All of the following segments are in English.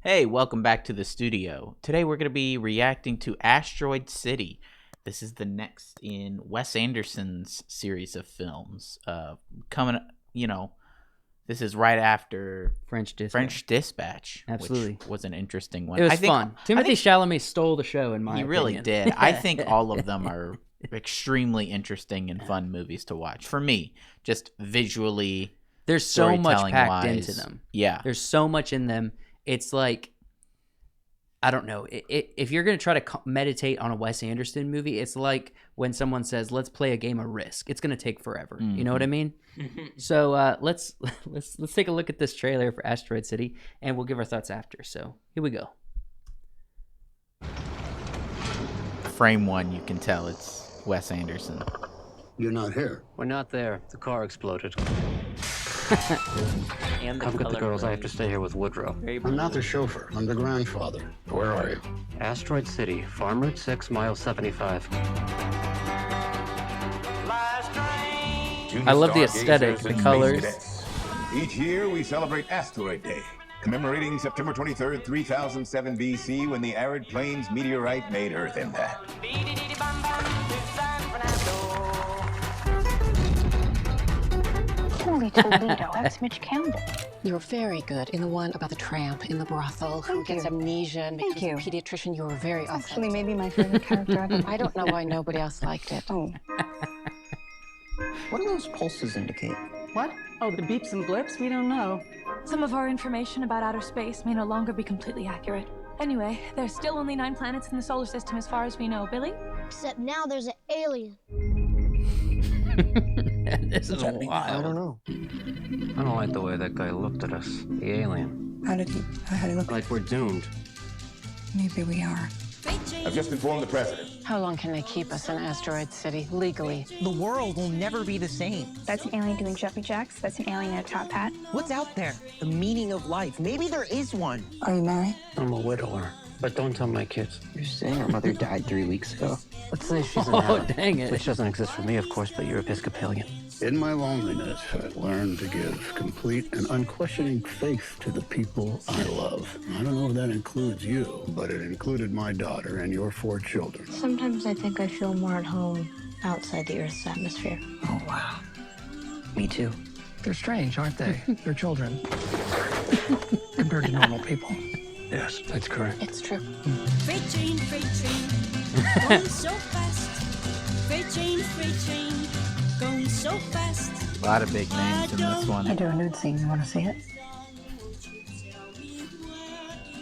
Hey, welcome back to the studio. Today we're going to be reacting to Asteroid City. This is the next in Wes Anderson's series of films. This is right after French Dispatch. Absolutely. Which was an interesting one. It was fun. Timothy Chalamet stole the show, in my opinion. He really did. I think all of them are extremely interesting and fun movies to watch. For me, just visually, there's so much packed wise, into them. Yeah. There's so much in them. It's like, I don't know. If you're going to try to meditate on a Wes Anderson movie, it's like when someone says, let's play a game of Risk. It's going to take forever. Mm-hmm. You know what I mean? So let's take a look at this trailer for Asteroid City, and we'll give our thoughts after. So here we go. Frame one, you can tell it's Wes Anderson. You're not here. We're not there. The car exploded. And the Come get the girls. I have to stay here with Woodrow. I'm not the chauffeur. I'm the grandfather. Where are you? Asteroid City, Farm Route 6, mile 75. I love the aesthetic, the colors. Each year we celebrate Asteroid Day, commemorating September 23rd, 3007 BC, when the arid plains meteorite made Earth impact. Holy Toledo, that's Mitch Campbell. You were very good in the one about the tramp in the brothel who gets amnesia and becomes a pediatrician. You were very authentic. Actually, maybe my favorite character ever. I don't know why nobody else liked it. Oh. What do those pulses indicate? What? Oh, the beeps and blips? We don't know. Some of our information about outer space may no longer be completely accurate. Anyway, there's still only 9 planets in the solar system as far as we know, Billy? Except now there's an alien. This is wild. I don't know. I don't like the way that guy looked at us. The alien. How did he look? Like we're doomed. Maybe we are. I've just informed the president. How long can they keep us in Asteroid City legally? The world will never be the same. That's an alien doing jumpy jacks. That's an alien in a top hat. What's out there? The meaning of life. Maybe there is one. Are you married? I'm a widower. But don't tell my kids. You're saying her mother died 3 weeks ago? Let's say she's an Oh, dang it. Which doesn't exist for me, of course, but you're Episcopalian. In my loneliness, I learned to give complete and unquestioning faith to the people I love. I don't know if that includes you, but it included my daughter and your 4 children. Sometimes I think I feel more at home outside the Earth's atmosphere. Oh, wow. Me too. They're strange, aren't they? They're children. Compared to normal people. Yes, that's correct. It's true. Freight train, going so fast. Freight train, going so fast. A lot of big names in this one. I do a nude scene. You want to see it?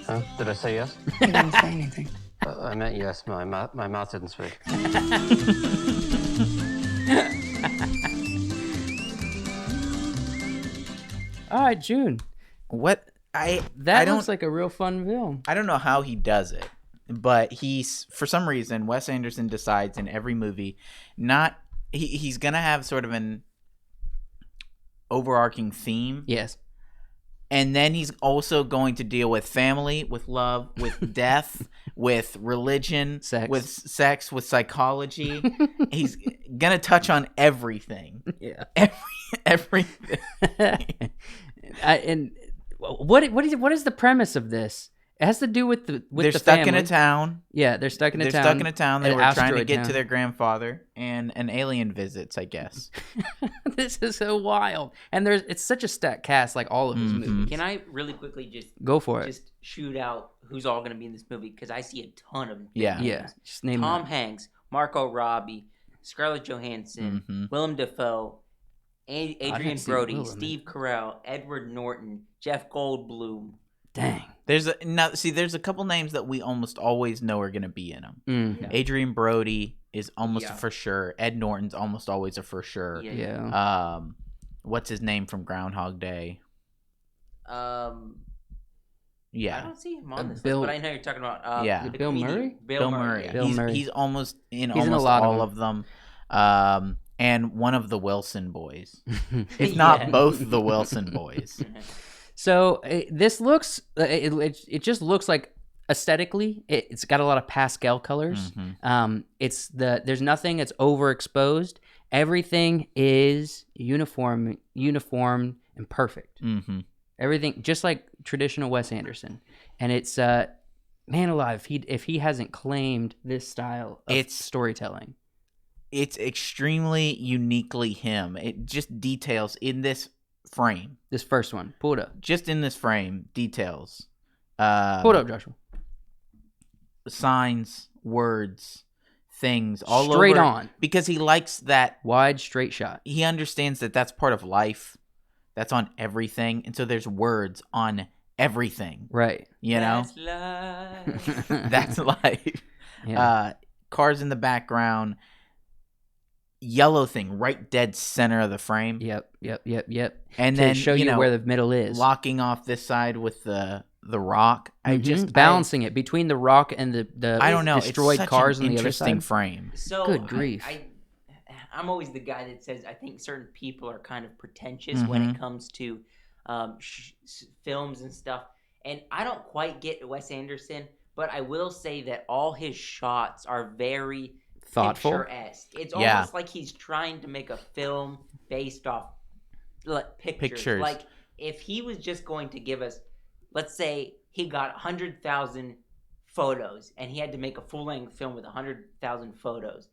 Huh? Did I say yes? You didn't say anything. I meant yes. My mouth didn't speak. All right, June. What? That looks like a real fun film. I don't know how he does it, but for some reason, Wes Anderson decides in every movie, he's gonna have sort of an overarching theme. Yes. And then he's also going to deal with family, with love, with death, with religion, with sex, with psychology. He's gonna touch on everything. Yeah. Everything. And what is the premise of this? It has to do with the they're stuck in a town. Yeah, they're stuck in a town. They're stuck in a town. They were trying to get to their grandfather, and an alien visits, I guess. This is so wild. And it's such a stacked cast, like all of his movies. Can I really quickly just go for it? Just shoot out who's all going to be in this movie, because I see a ton of yeah. Just name Tom Hanks, Margot Robbie, Scarlett Johansson, Willem Dafoe, Adrian Brody, Steve Carell, Edward Norton, Jeff Goldblum. Dang. There's a couple names that we almost always know are going to be in them. Yeah. Adrian Brody is almost a for sure. Ed Norton's almost always a for sure. Yeah. What's his name from Groundhog Day? Yeah. I don't see him on this list, but I know you're talking about. Bill Murray. Bill Murray. Bill Murray. He's almost in a almost lot all of them. And one of the Wilson boys, if not both the Wilson boys. So this looks, it just looks like aesthetically, it's got a lot of pastel colors. There's nothing that's overexposed. Everything is uniform and perfect. Everything just like traditional Wes Anderson. And it's man alive, if he hasn't claimed this style of storytelling. It's extremely uniquely him. It just details in this frame. This first one. Pull it up. Just in this frame, details. Pull it up, Joshua. Signs, words, things all over. Straight on. Because he likes that. Wide, straight shot. He understands that that's part of life. That's on everything. And so there's words on everything. Right. You know? That's life. That's life. Yeah. Cars in the background. Yellow thing right dead center of the frame. Yep. And to then show you where the middle is. Locking off this side with the rock. I just balancing it between the rock and the I don't know, destroyed it's such cars an on the other interesting side. frame. So good grief. I'm always the guy that says I think certain people are kind of pretentious when it comes to films and stuff. And I don't quite get Wes Anderson, but I will say that all his shots are very thoughtful. Picturesque. It's almost like he's trying to make a film based off pictures. Like if he was just going to give us, let's say he got 100,000 photos and he had to make a full-length film with 100,000 photos.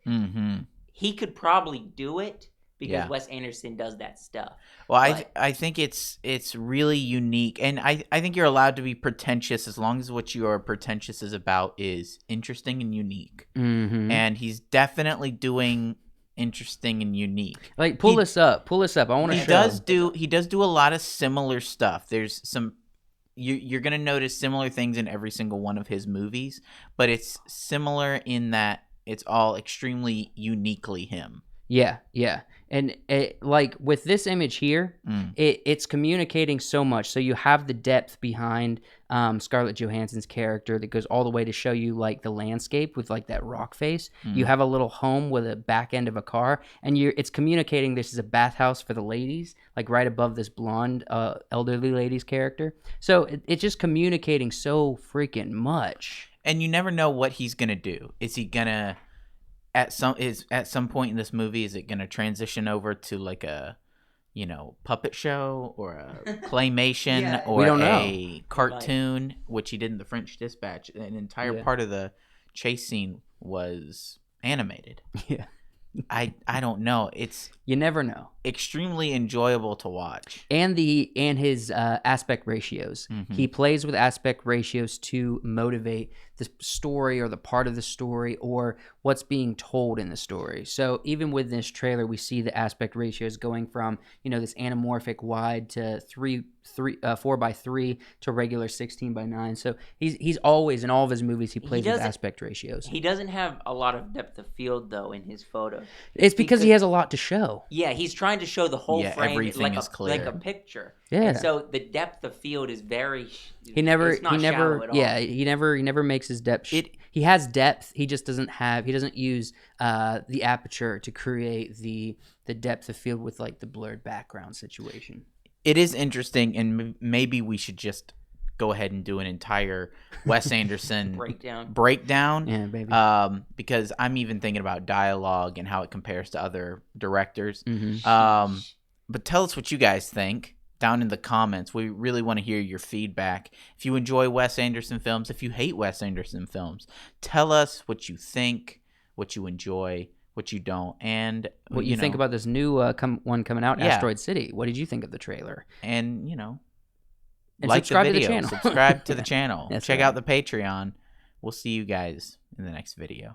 He could probably do it because Wes Anderson does that stuff. Well, I think it's really unique, and I think you're allowed to be pretentious as long as what you are pretentious is about is interesting and unique. And he's definitely doing interesting and unique. Like pull this up. I want to show. He does do a lot of similar stuff. There's some you're gonna notice similar things in every single one of his movies, but it's similar in that it's all extremely uniquely him. Yeah. And like with this image here, it's communicating so much. So you have the depth behind Scarlett Johansson's character that goes all the way to show you like the landscape with like that rock face. You have a little home with a back end of a car, and it's communicating this is a bathhouse for the ladies, like right above this blonde elderly lady's character. So it's just communicating so freaking much. And you never know what he's gonna do. Is he gonna at some point in this movie, is it going to transition over to like a, puppet show or a claymation or a cartoon, which he did in The French Dispatch? An entire part of the chase scene was animated. Yeah. I don't know. You never know. Extremely enjoyable to watch. And his aspect ratios. He plays with aspect ratios to motivate the story or the part of the story or what's being told in the story. So even with this trailer, we see the aspect ratios going from, this anamorphic wide to 4:3 to regular 16:9. So he's always, in all of his movies, he plays with aspect ratios. He doesn't have a lot of depth of field though in his photos. It's because he has a lot to show. Yeah, he's trying to show the whole frame everything like is clear. like a picture. Yeah. And so the depth of field is very. He never shallow at all. Yeah, he never makes his depth. He has depth. He just doesn't use the aperture to create the depth of field with like the blurred background situation. It is interesting, and maybe we should just go ahead and do an entire Wes Anderson breakdown. Yeah, baby. Because I'm even thinking about dialogue and how it compares to other directors. But tell us what you guys think down in the comments. We really want to hear your feedback. If you enjoy Wes Anderson films, if you hate Wes Anderson films, tell us what you think, what you enjoy, what you don't, and what you think about this new one coming out, Asteroid City. What did you think of the trailer? And and like subscribe the video, to the channel. subscribe to the channel. That's Check right. out the Patreon. We'll see you guys in the next video.